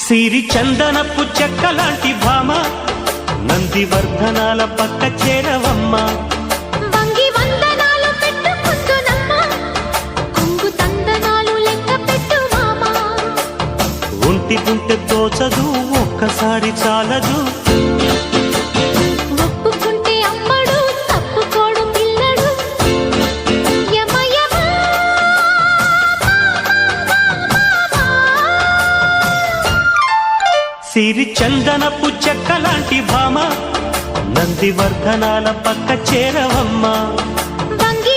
సిరి చందనపు చెక్కలాంటి భామ నందివర్ధనాల పక్క చేరవమ్మ. వంగి వందనాలు పెట్టుకుందునమ్మ కొంగు తందనాలు లెక్క పెట్టు మామ. ఒంటి గుంటె తోచదు ఒక్కసారి చాలదు ఒప్పుకుంటే అమ్మడు తప్పుకోడు పిల్లడు యమ యమ. సిరి చందనపు చెక్కలాంటి భామ నందివర్ధనాల పక్క చేరవమ్మ. వంగి